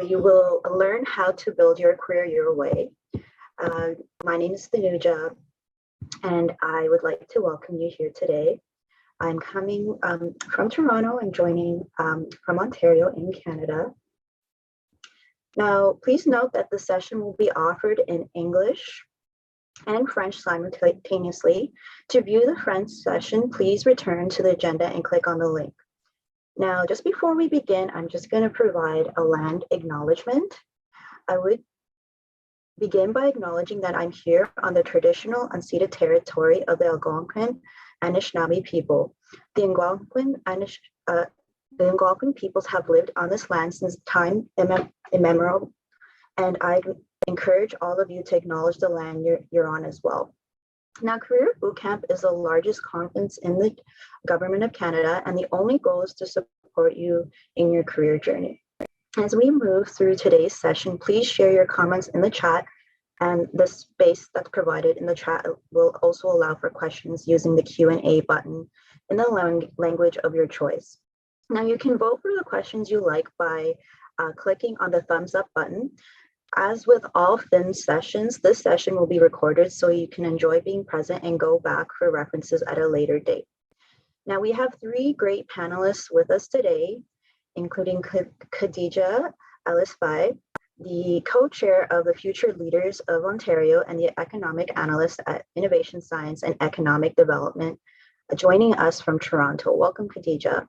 you will learn how to build your career your way. My name is Tanuja, and I would like to welcome you here today. I'm coming from Toronto and joining from Ontario in Canada. Now, please note that the session will be offered in English and French simultaneously. To view the French session, please return to the agenda and click on the link. Now, just before we begin, I'm just going to provide a land acknowledgement. I would begin by acknowledging that I'm here on the traditional unceded territory of the Algonquin Anishinaabe people. The Algonquin peoples have lived on this land since time immemorial, and I encourage all of you to acknowledge the land you're on as well. Now, Career Bootcamp is the largest conference in the Government of Canada, and the only goal is to support you in your career journey. As we move through today's session, please share your comments in the chat, and the space that's provided in the chat will also allow for questions using the Q&A button in the language of your choice. Now, you can vote for the questions you like by clicking on the thumbs up button. As with all FIN sessions, this session will be recorded so you can enjoy being present and go back for references at a later date. Now, we have three great panelists with us today, including Khadija Alisbai, the co-chair of the Future Leaders of Ontario and the economic analyst at Innovation Science and Economic Development, joining us from Toronto. Welcome, Khadija.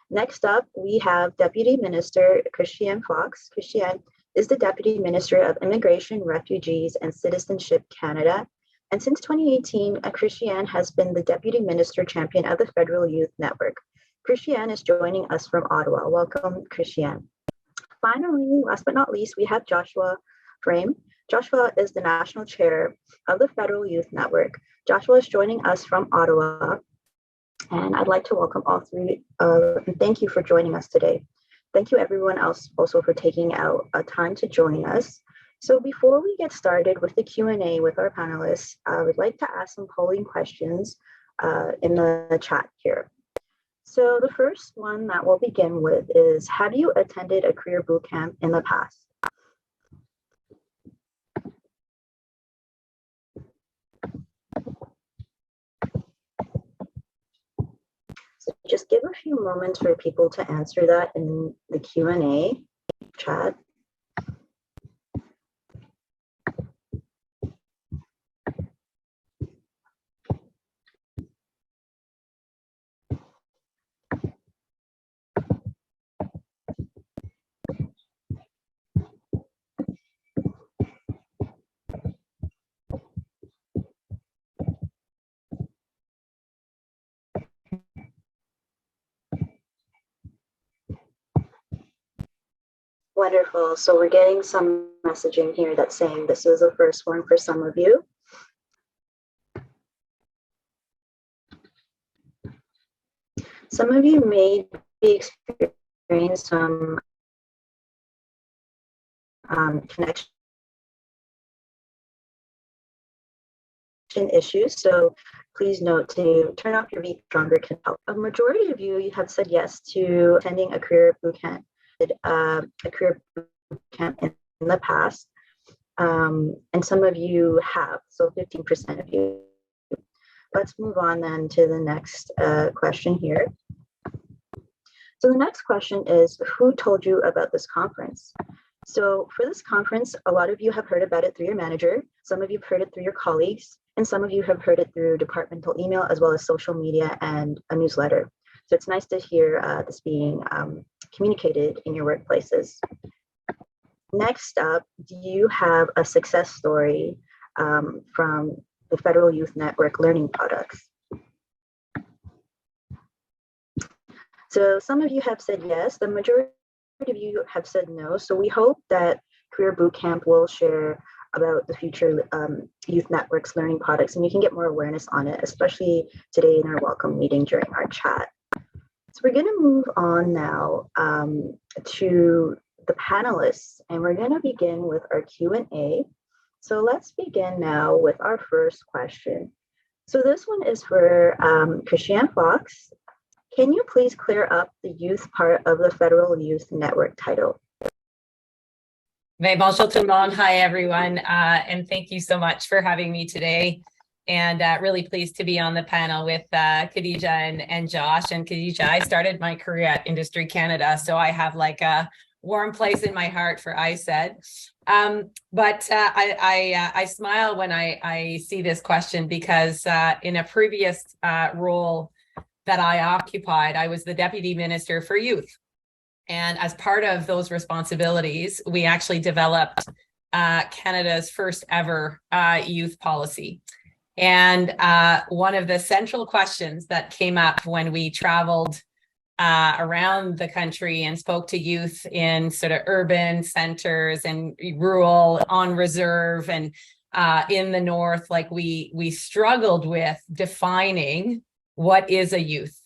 Next up, we have Deputy Minister Christiane Fox. Christiane is the Deputy Minister of Immigration, Refugees, and Citizenship Canada. And since 2018, Christiane has been the Deputy Minister Champion of the Federal Youth Network. Christiane is joining us from Ottawa. Welcome, Christiane. Finally, last but not least, we have Joshua Frame. Joshua is the National Chair of the Federal Youth Network. Joshua is joining us from Ottawa, and I'd like to welcome all three, and thank you for joining us today. Thank you everyone else also for taking out a time to join us. So before we get started with the Q&A with our panelists, I would like to ask some polling questions in the chat here. So the first one that we'll begin with is, have you attended a career bootcamp in the past? So just give a few moments for people to answer that in the Q&A chat. Wonderful. So we're getting some messaging here that's saying this is the first one for some of you. Some of you may be experiencing some connection issues, so please note to turn off your VPN stronger can help. A majority of you have said yes to attending a career bootcamp. In the past, and some of you have, so 15% of you. Let's move on then to the next question here. So the next question is, who told you about this conference? So for this conference, a lot of you have heard about it through your manager, some of you have heard it through your colleagues, and some of you have heard it through departmental email as well as social media and a newsletter. So it's nice to hear this being communicated in your workplaces. Next up, do you have a success story from the Federal Youth Network learning products? So some of you have said yes, the majority of you have said no. So we hope that Career Bootcamp will share about the Future Youth Network's learning products, and you can get more awareness on it, especially today in our welcome meeting during our chat. So we're going to move on now to the panelists, and we're going to begin with our Q&A. So let's begin now with our first question. So this one is for Christiane Fox. Can you please clear up the youth part of the Federal Youth Network title? Bonjour tout le monde. Hi, everyone. And thank you so much for having me today. And really pleased to be on the panel with Khadija and Josh. And Khadija, I started my career at Industry Canada, so I have like a warm place in my heart for ISED. But I smile when I see this question because in a previous role that I occupied, I was the Deputy Minister for Youth. And as part of those responsibilities, we actually developed Canada's first ever youth policy. And one of the central questions that came up when we traveled around the country and spoke to youth in sort of urban centers and rural, on reserve, and in the north, like we struggled with defining what is a youth.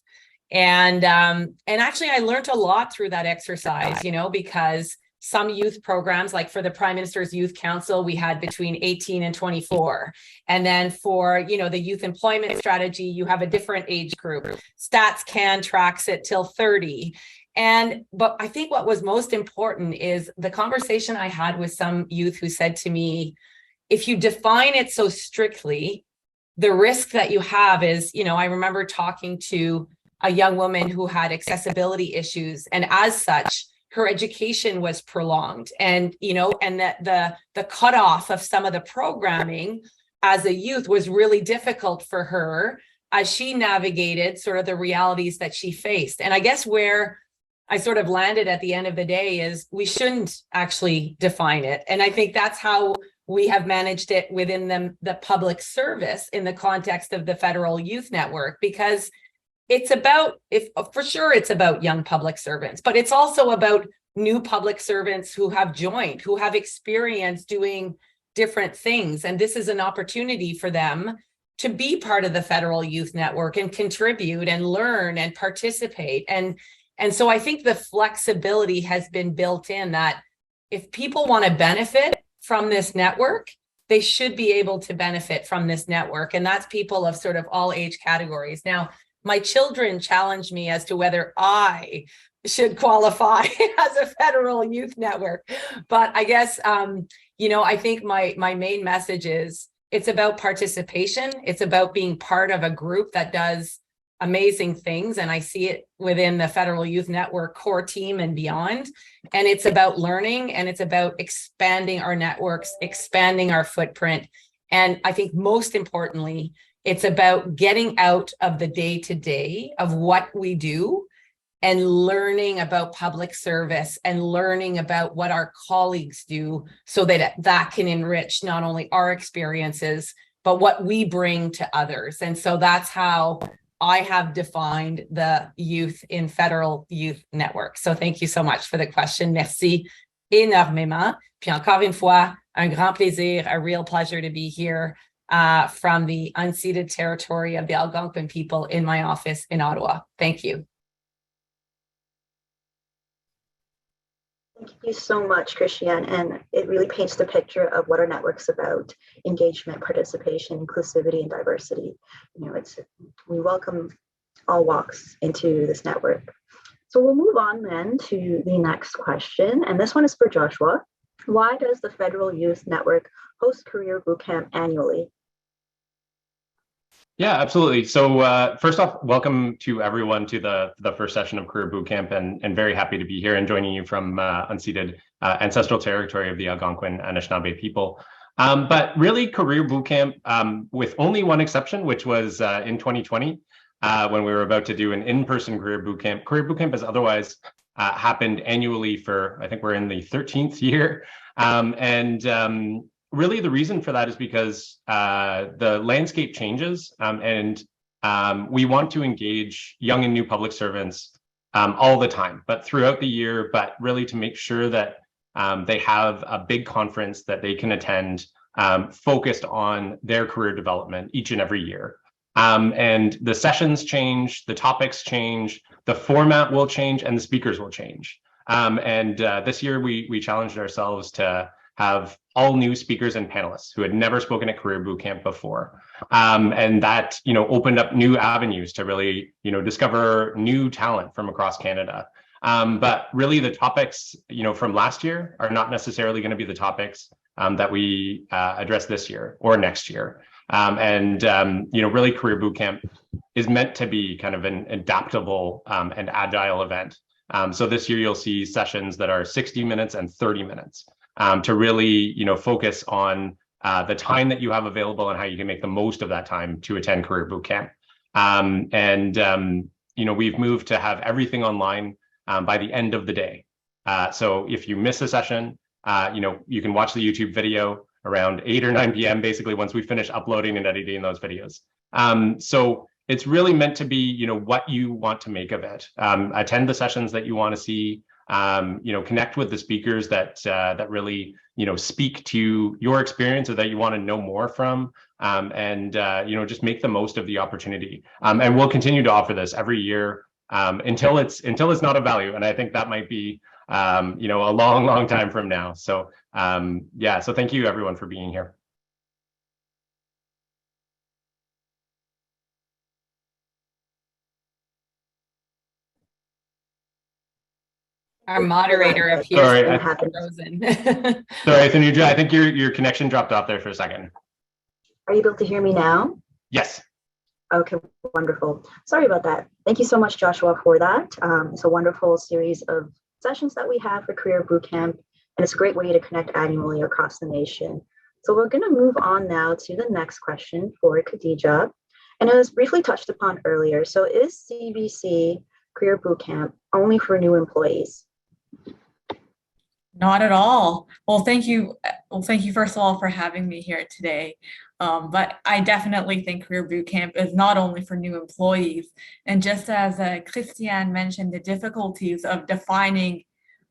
And actually I learned a lot through that exercise, you know, because some youth programs, like for the Prime Minister's Youth Council, we had between 18 and 24. And then for, you know, the youth employment strategy, you have a different age group. Stats Can tracks it till 30. But I think what was most important is the conversation I had with some youth who said to me, if you define it so strictly, the risk that you have is, you know, I remember talking to a young woman who had accessibility issues, and as such, her education was prolonged. And, you know, and that the cutoff of some of the programming as a youth was really difficult for her as she navigated sort of the realities that she faced. And I guess where I sort of landed at the end of the day is we shouldn't actually define it. And I think that's how we have managed it within the public service in the context of the Federal Youth Network, because it's about, for sure, it's about young public servants, but it's also about new public servants who have joined, who have experience doing different things. And this is an opportunity for them to be part of the Federal Youth Network and contribute and learn and participate. And so I think the flexibility has been built in that if people want to benefit from this network, they should be able to benefit from this network. And that's people of sort of all age categories. Now, my children challenge me as to whether I should qualify as a Federal Youth Network. But I guess, you know, I think my main message is it's about participation. It's about being part of a group that does amazing things. And I see it within the Federal Youth Network core team and beyond. And it's about learning, and it's about expanding our networks, expanding our footprint. And I think most importantly, it's about getting out of the day-to-day of what we do and learning about public service and learning about what our colleagues do so that that can enrich not only our experiences, but what we bring to others. And so that's how I have defined the youth in Federal Youth Network. So thank you so much for the question. Merci énormément. Puis encore une fois, un grand plaisir, a real pleasure to be here from the unceded territory of the Algonquin people in my office in Ottawa. Thank you. Thank you so much, Christiane. And it really paints the picture of what our network's about: engagement, participation, inclusivity, and diversity. You know, we welcome all walks into this network. So we'll move on then to the next question. And this one is for Joshua. Why does the Federal Youth Network host Career Bootcamp annually? Yeah, absolutely. So first off, welcome to everyone to the first session of Career Bootcamp, and very happy to be here and joining you from unceded ancestral territory of the Algonquin Anishinaabe people. But really, Career Bootcamp, with only one exception, which was in 2020, when we were about to do an in-person Career Bootcamp. Career Bootcamp has otherwise happened annually for, I think we're in the 13th year. Really, the reason for that is because the landscape changes, and we want to engage young and new public servants all the time, but throughout the year, but really to make sure that they have a big conference that they can attend focused on their career development each and every year. And the sessions change, the topics change, the format will change, and the speakers will change. This year we challenged ourselves to have all new speakers and panelists who had never spoken at Career Bootcamp before. And that, opened up new avenues to really, discover new talent from across Canada. But really the topics, from last year are not necessarily going to be the topics that we address this year or next year. Really Career Bootcamp is meant to be kind of an adaptable and agile event. So this year you'll see sessions that are 60 minutes and 30 minutes to really, focus on the time that you have available and how you can make the most of that time to attend Career Bootcamp. We've moved to have everything online by the end of the day. So if you miss a session, you can watch the YouTube video around 8 or 9 p.m. basically once we finish uploading and editing those videos. So it's really meant to be, what you want to make of it. Attend the sessions that you want to see. Connect with the speakers that really, speak to your experience or that you want to know more from, just make the most of the opportunity. And we'll continue to offer this every year until it's not of value. And I think that might be, a long, long time from now. So so thank you everyone for being here. Our moderator appears Sorry, to have frozen. Sorry, Thanuja, I think your connection dropped off there for a second. Are you able to hear me now? Yes. Okay, wonderful. Sorry about that. Thank you so much, Joshua, for that. It's a wonderful series of sessions that we have for Career Bootcamp, and it's a great way to connect annually across the nation. So we're going to move on now to the next question for Khadija. And it was briefly touched upon earlier. So is CBC Career Bootcamp only for new employees? Not at all. Well, thank you. Well, thank you first of all for having me here today. But I definitely think Career Bootcamp is not only for new employees. And just as Christiane mentioned, the difficulties of defining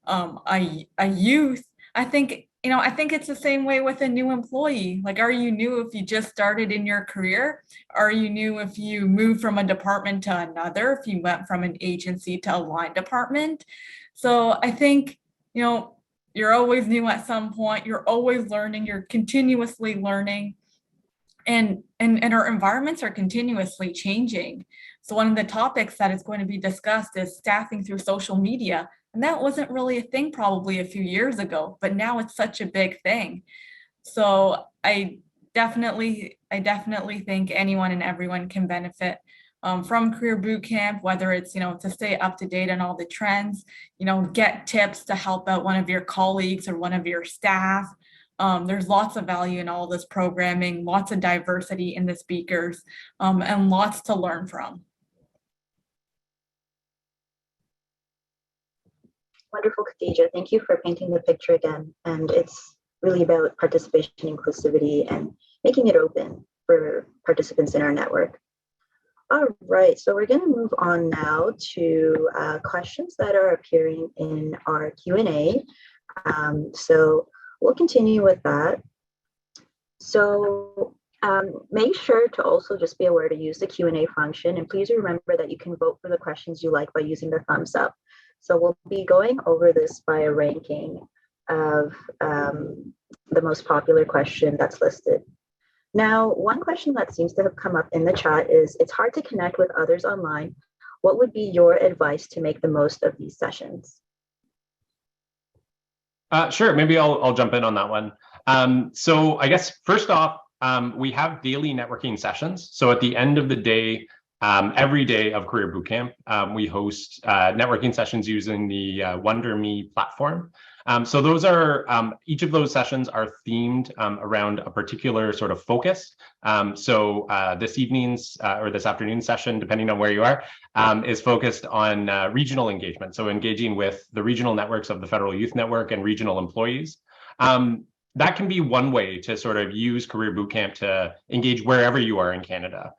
a youth, I think it's the same way with a new employee. Like, are you new if you just started in your career? Are you new if you moved from a department to another, if you went from an agency to a line department? So I think, you're always new at some point. You're always learning. You're continuously learning. And our environments are continuously changing. So one of the topics that is going to be discussed is staffing through social media. And that wasn't really a thing probably a few years ago, but now it's such a big thing. So I definitely think anyone and everyone can benefit from Career Bootcamp, whether it's, to stay up to date on all the trends, get tips to help out one of your colleagues or one of your staff. There's lots of value in all this programming, lots of diversity in the speakers, and lots to learn from. Wonderful, Khadija. Thank you for painting the picture again. And it's really about participation, inclusivity, and making it open for participants in our network. All right, so we're going to move on now to questions that are appearing in our Q&A. So we'll continue with that. So make sure to also just be aware to use the Q&A function, and please remember that you can vote for the questions you like by using the thumbs up. So we'll be going over this by a ranking of the most popular question that's listed. Now, one question that seems to have come up in the chat is, it's hard to connect with others online. What would be your advice to make the most of these sessions? Sure, maybe I'll jump in on that one. So I guess first off, we have daily networking sessions. So at the end of the day, every day of Career Bootcamp, we host networking sessions using the WonderMe platform. So those are, each of those sessions are themed around a particular sort of focus. So this evening's or this afternoon session, depending on where you are, is focused on regional engagement. So engaging with the regional networks of the Federal Youth Network and regional employees. That can be one way to sort of use Career Bootcamp to engage wherever you are in Canada.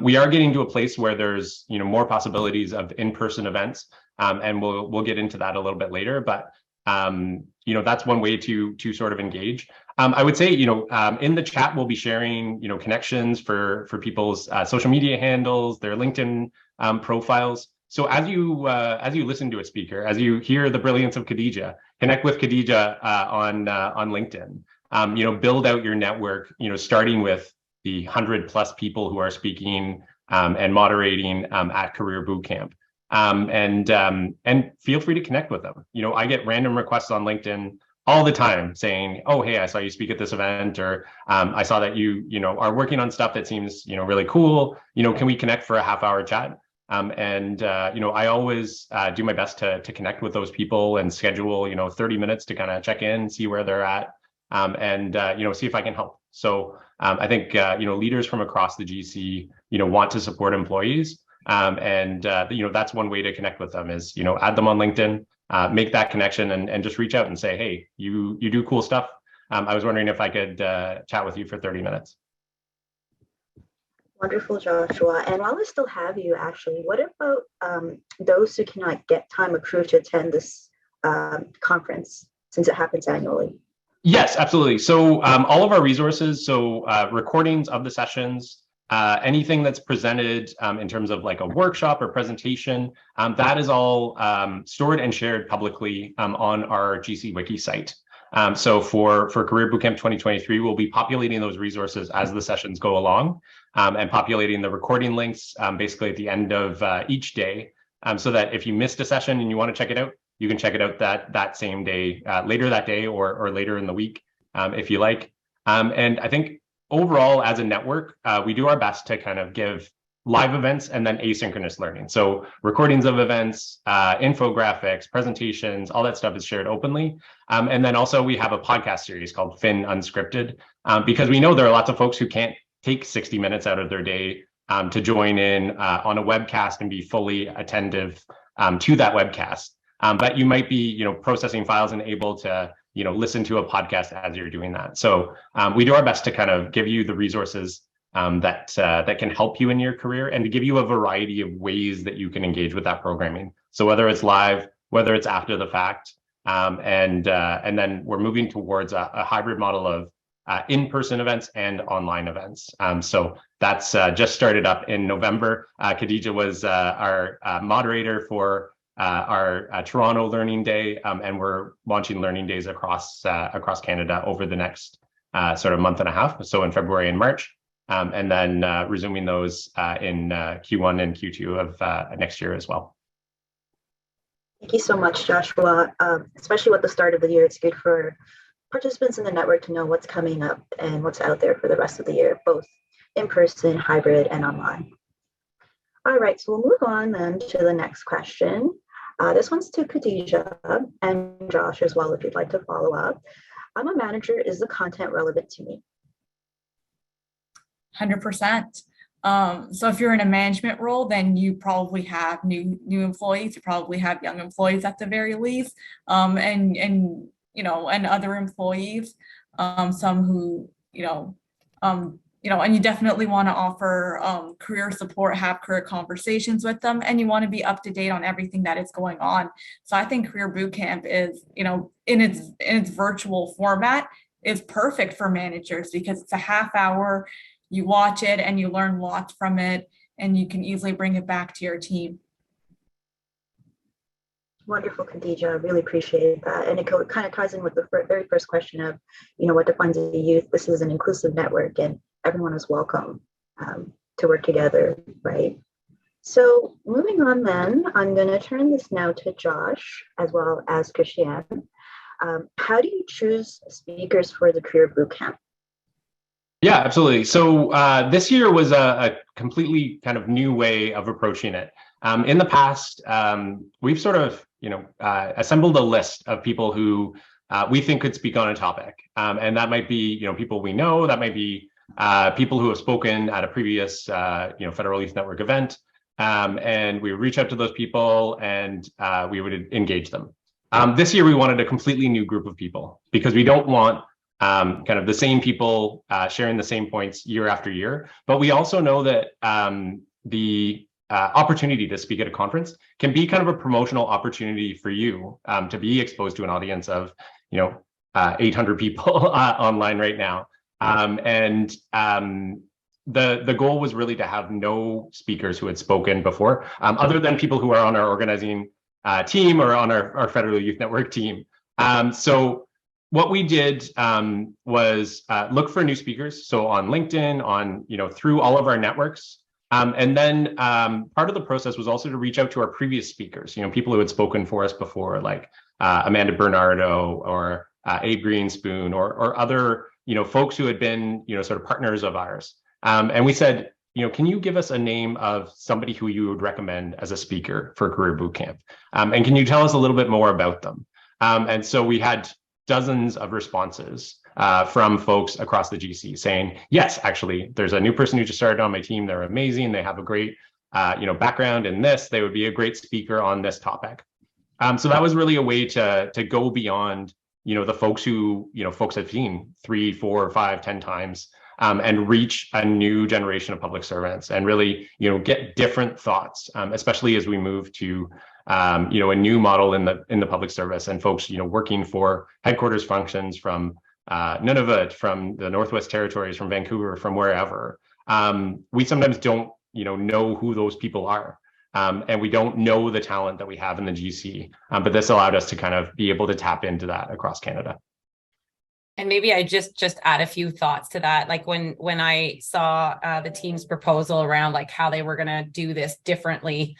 We are getting to a place where there's more possibilities of in-person events, and we'll get into that a little bit later. But that's one way to sort of engage. I would say in the chat we'll be sharing connections for people's social media handles, their LinkedIn profiles. So as you listen to a speaker, as you hear the brilliance of Khadija, connect with Khadija on LinkedIn. Build out your network. Starting with the 100+ people who are speaking and moderating at Career Bootcamp. And feel free to connect with them. I get random requests on LinkedIn all the time saying, oh, hey, I saw you speak at this event, or I saw that you are working on stuff that seems really cool. Can we connect for a half-hour chat? I always do my best to connect with those people and schedule 30 minutes to kind of check in, see where they're at, and see if I can help. So I think leaders from across the GC want to support employees, and that's one way to connect with them is add them on LinkedIn, make that connection, and just reach out and say, hey, you do cool stuff. I was wondering if I could chat with you for 30 minutes. Wonderful, Joshua. And while I still have you, actually, what about those who cannot get time approved to attend this conference, since it happens annually? Yes, absolutely. So all of our resources, so recordings of the sessions, anything that's presented in terms of like a workshop or presentation, that is all stored and shared publicly on our GC Wiki site. So for Career Bootcamp 2023, we'll be populating those resources as the sessions go along, and populating the recording links basically at the end of each day, so that if you missed a session and you want to check it out, you can check it out that same day, later that day, or later in the week, if you like. And I think overall, as a network, we do our best to kind of give live events and then asynchronous learning. So recordings of events, infographics, presentations, all that stuff is shared openly. And then also we have a podcast series called Fin Unscripted, because we know there are lots of folks who can't take 60 minutes out of their day to join in on a webcast and be fully attentive to that webcast. But you might be, processing files and able to, listen to a podcast as you're doing that. So we do our best to kind of give you the resources that can help you in your career, and to give you a variety of ways that you can engage with that programming. So whether it's live, whether it's after the fact, and then we're moving towards a hybrid model of in-person events and online events. So that's just started up in November. Khadija was our moderator for our Toronto Learning Day, and we're launching Learning Days across Canada over the next sort of month and a half, so in February and March, and then resuming those in Q1 and Q2 of next year as well. Thank you so much, Joshua. Especially with the start of the year, it's good for participants in the network to know what's coming up and what's out there for the rest of the year, both in person, hybrid, and online. All right, so we'll move on then to the next question. This one's to Khadija and Josh as well, if you'd like to follow up. I'm a manager. Is the content relevant to me? 100%. So if you're in a management role, then you probably have new employees. You probably have young employees at the very least, and other employees, some who and you definitely want to offer career support, have career conversations with them, and you want to be up to date on everything that is going on. So I think Career Bootcamp is, in its virtual format, is perfect for managers, because it's a half hour. You watch it and you learn lots from it, and you can easily bring it back to your team. Wonderful, Khadija. I really appreciate that. And it kind of ties in with the very first question of, what defines a youth? This is an inclusive network, and everyone is welcome to work together, right? So moving on then, I'm going to turn this now to Josh as well as Christiane. How do you choose speakers for the Career Bootcamp? Yeah, absolutely. So this year was a completely kind of new way of approaching it. In the past, we've sort of, assembled a list of people who we think could speak on a topic. And that might be, people we know, that might be people who have spoken at a previous, Federal Youth Network event. And we would reach out to those people and we would engage them. This year, we wanted a completely new group of people, because we don't want kind of the same people sharing the same points year after year. But we also know that the opportunity to speak at a conference can be kind of a promotional opportunity for you to be exposed to an audience of 800 people online right now. The goal was really to have no speakers who had spoken before, other than people who are on our organizing team or on our Federal Youth Network team. So what we did was look for new speakers. So on LinkedIn, through all of our networks, And then part of the process was also to reach out to our previous speakers, people who had spoken for us before, like Amanda Bernardo or Abe Greenspoon or other, folks who had been, sort of partners of ours. And we said, can you give us a name of somebody who you would recommend as a speaker for Career Bootcamp? And can you tell us a little bit more about them? And so we had dozens of responses from folks across the GC saying, yes, actually, there's a new person who just started on my team. They're amazing. They have a great, background in this. They would be a great speaker on this topic. So that was really a way to go beyond, the folks who, folks have seen 3, 4, 5, 10 times, and reach a new generation of public servants and really, get different thoughts, especially as we move to, a new model in the public service and folks, working for headquarters functions from Nunavut, from the Northwest Territories, from Vancouver, from wherever. We sometimes don't, know who those people are. And we don't know the talent that we have in the GC, but this allowed us to kind of be able to tap into that across Canada. And maybe I just add a few thoughts to that. Like when I saw the team's proposal around like how they were going to do this differently,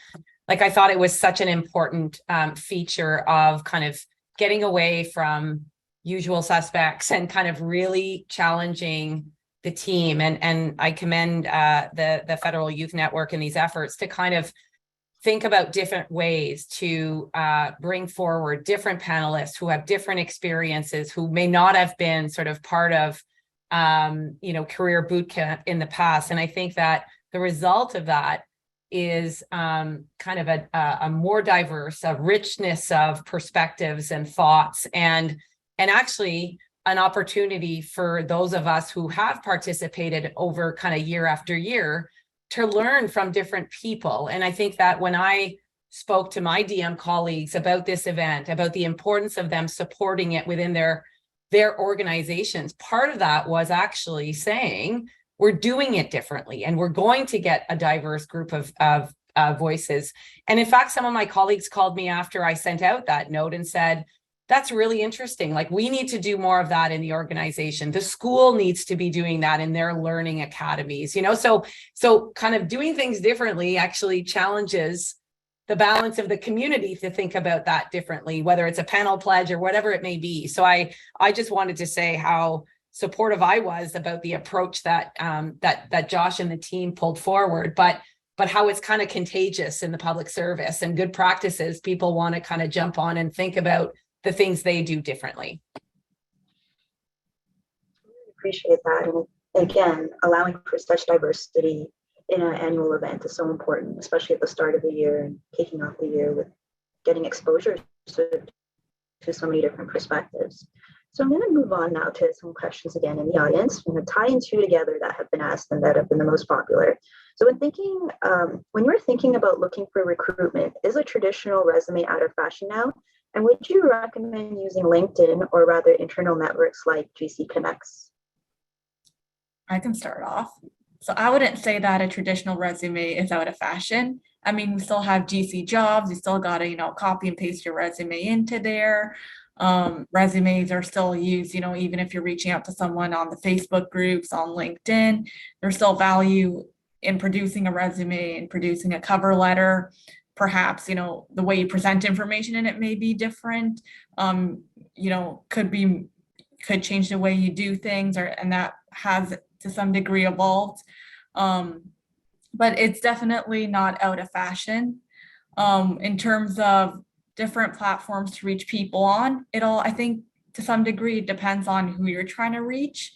like I thought it was such an important feature of kind of getting away from usual suspects and kind of really challenging the team. And I commend the Federal Youth Network in these efforts to kind of think about different ways to bring forward different panelists who have different experiences, who may not have been sort of part of, career bootcamp in the past. And I think that the result of that is kind of a more diverse, a richness of perspectives and thoughts, and actually an opportunity for those of us who have participated over kind of year after year to learn from different people. And I think that when I spoke to my DM colleagues about this event, about the importance of them supporting it within their organizations, part of that was actually saying, we're doing it differently and we're going to get a diverse group of voices. And in fact, some of my colleagues called me after I sent out that note and said, that's really interesting. Like, we need to do more of that in the organization. The school needs to be doing that in their learning academies, so kind of doing things differently actually challenges the balance of the community to think about that differently, whether it's a panel pledge or whatever it may be. So I just wanted to say how supportive I was about the approach that that Josh and the team pulled forward, but how it's kind of contagious in the public service and good practices. People want to kind of jump on and think about the things they do differently. Appreciate that. And again, allowing for such diversity in an annual event is so important, especially at the start of the year and kicking off the year with getting exposure to so many different perspectives. So I'm going to move on now to some questions again in the audience. I'm going to tie in two together that have been asked and that have been the most popular. So when you're thinking about looking for recruitment, is a traditional resume out of fashion now? And would you recommend using LinkedIn or rather internal networks like GC Connects? I can start off. So I wouldn't say that a traditional resume is out of fashion. I mean, we still have GC jobs. You still got to, copy and paste your resume into there. Resumes are still used, even if you're reaching out to someone on the Facebook groups, on LinkedIn, there's still value in producing a resume and producing a cover letter. Perhaps, the way you present information in it may be different, could change the way you do things, and that has to some degree evolved. But it's definitely not out of fashion. In terms of different platforms to reach people on, I think to some degree it depends on who you're trying to reach.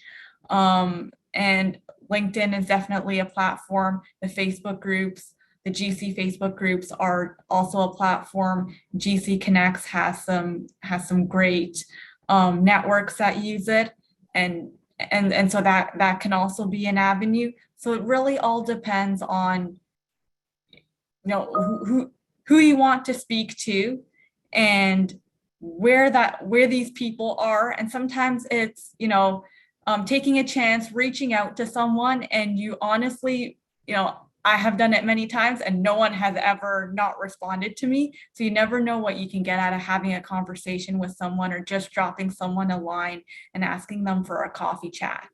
And LinkedIn is definitely a platform. The Facebook groups, the GC Facebook groups are also a platform. GC Connects has some great networks that use it, and so that can also be an avenue. So it really all depends on who you want to speak to and where these people are. And sometimes it's taking a chance, reaching out to someone, and you honestly, I have done it many times and no one has ever not responded to me. So you never know what you can get out of having a conversation with someone or just dropping someone a line and asking them for a coffee chat.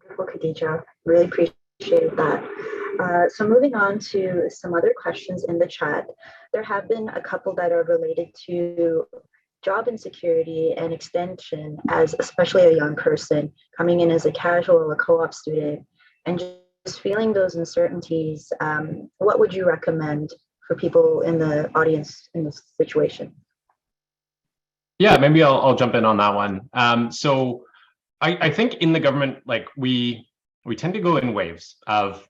Wonderful, Khadija. Really appreciate appreciate that. So moving on to some other questions in the chat, there have been a couple that are related to job insecurity and extension as especially a young person coming in as a casual or a co-op student and just feeling those uncertainties. What would you recommend for people in the audience in this situation? Yeah, maybe I'll jump in on that one. So I think in the government, like we tend to go in waves of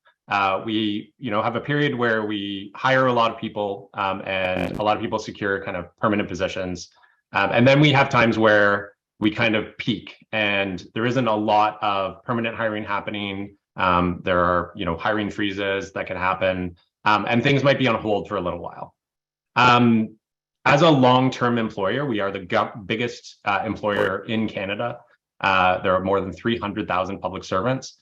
we have a period where we hire a lot of people and a lot of people secure kind of permanent positions. And then we have times where we kind of peak and there isn't a lot of permanent hiring happening. There are, hiring freezes that can happen and things might be on hold for a little while. As a long-term employer, we are the biggest employer in Canada. There are more than 300,000 public servants.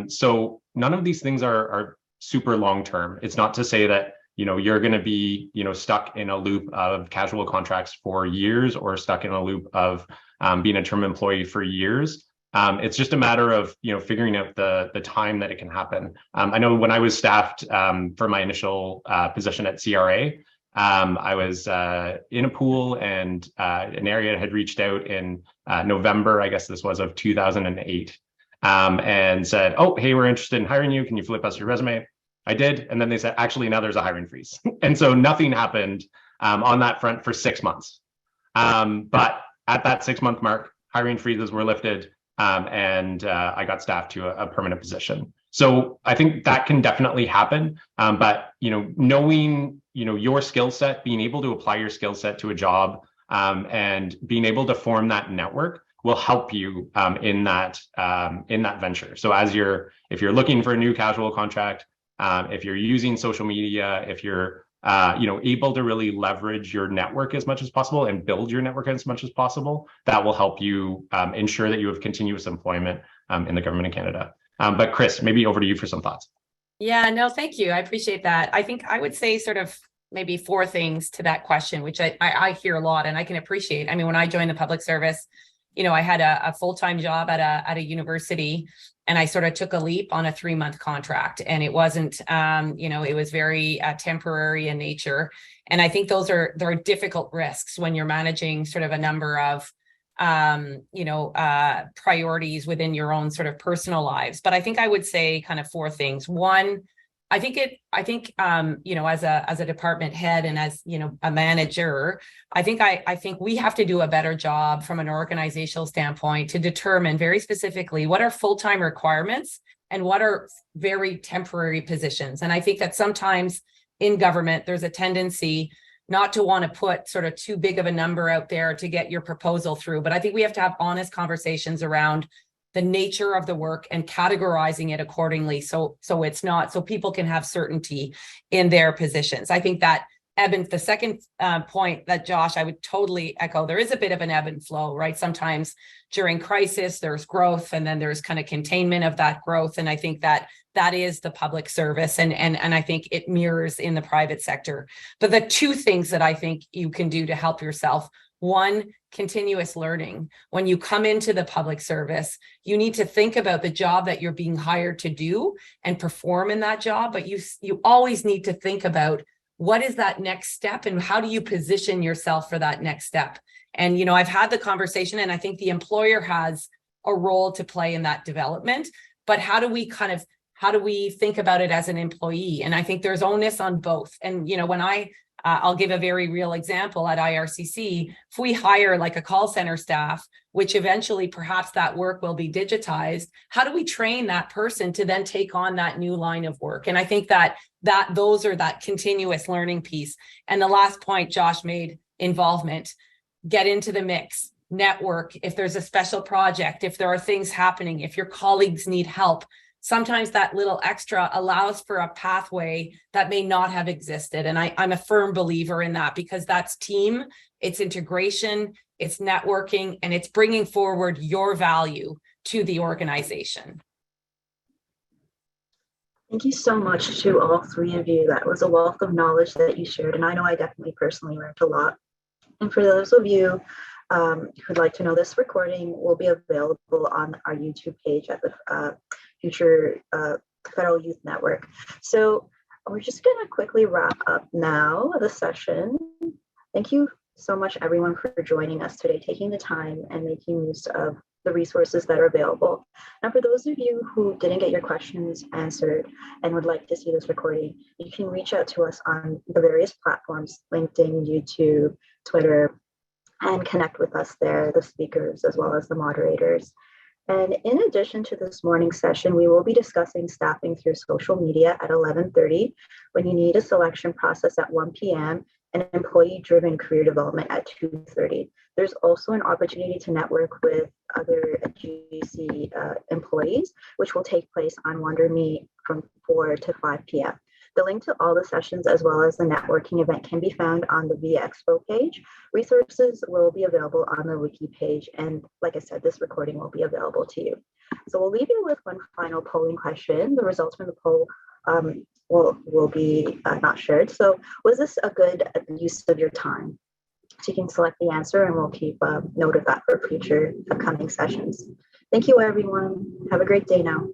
So none of these things are super long-term. It's not to say that you're going to be stuck in a loop of casual contracts for years or stuck in a loop of being a term employee for years. It's just a matter of figuring out the time that it can happen. I know when I was staffed for my initial position at CRA, I was in a pool and an area had reached out in November, I guess this was, of 2008, and said, "Oh, hey, we're interested in hiring you. Can you flip us your resume?" I did, and then they said, "Actually, now there's a hiring freeze," and so nothing happened on that front for 6 months. But at that 6-month mark, hiring freezes were lifted, and I got staffed to a permanent position. So I think that can definitely happen. But knowing your skill set, being able to apply your skill set to a job, and being able to form that network will help you in that venture. So if you're looking for a new casual contract, if you're using social media, if you're able to really leverage your network as much as possible and build your network as much as possible, that will help you ensure that you have continuous employment in the government of Canada. But Chris, maybe over to you for some thoughts. Yeah, no, thank you. I appreciate that. I think I would say sort of maybe 4 things to that question, which I hear a lot and I can appreciate. I mean, when I joined the public service, I had a full-time job at a university, and I sort of took a leap on a 3-month contract, and it wasn't, it was very temporary in nature. And I think there are difficult risks when you're managing sort of a number of, priorities within your own sort of personal lives. But I think I would say kind of 4 things. One, I think, as a department head and as, a manager, I think we have to do a better job from an organizational standpoint to determine very specifically what are full-time requirements and what are very temporary positions. And I think that sometimes in government, there's a tendency not to want to put sort of too big of a number out there to get your proposal through. But I think we have to have honest conversations around the nature of the work and categorizing it accordingly, so people can have certainty in their positions. I think that the second point that Josh, I would totally echo, there is a bit of an ebb and flow, right? Sometimes during crisis, there's growth and then there's kind of containment of that growth. And I think that is the public service, and I think it mirrors in the private sector. But the 2 things that I think you can do to help yourself: 1, continuous learning. When you come into the public service, you need to think about the job that you're being hired to do and perform in that job. But you always need to think about what is that next step and how do you position yourself for that next step. And, I've had the conversation, and I think the employer has a role to play in that development. But how do we think about it as an employee? And I think there's onus on both. And, when I'll give a very real example at IRCC. If we hire like a call center staff, which eventually perhaps that work will be digitized, how do we train that person to then take on that new line of work? And I think that those are that continuous learning piece. And the last point Josh made, involvement, get into the mix, network. If there's a special project, if there are things happening, if your colleagues need help, sometimes that little extra allows for a pathway that may not have existed. And I'm a firm believer in that, because that's team, it's integration, it's networking, and it's bringing forward your value to the organization. Thank you so much to all 3 of you. That was a wealth of knowledge that you shared, and I know I definitely personally learned a lot. And for those of you who'd like to know, this recording will be available on our YouTube page at the future Federal Youth Network. So we're just going to quickly wrap up now the session. Thank you so much, everyone, for joining us today, taking the time and making use of the resources that are available. Now, for those of you who didn't get your questions answered and would like to see this recording, you can reach out to us on the various platforms, LinkedIn, YouTube, Twitter, and connect with us there, the speakers, as well as the moderators. And in addition to this morning's session, we will be discussing staffing through social media at 11:30, when you need a selection process at 1 p.m., and employee-driven career development at 2:30. There's also an opportunity to network with other GC employees, which will take place on WonderMe from 4 to 5 p.m. The link to all the sessions, as well as the networking event, can be found on the VIA Expo page. Resources will be available on the wiki page. And like I said, this recording will be available to you. So we'll leave you with one final polling question. The results from the poll will be not shared. So was this a good use of your time? So you can select the answer, and we'll keep note of that for future upcoming sessions. Thank you, everyone. Have a great day now.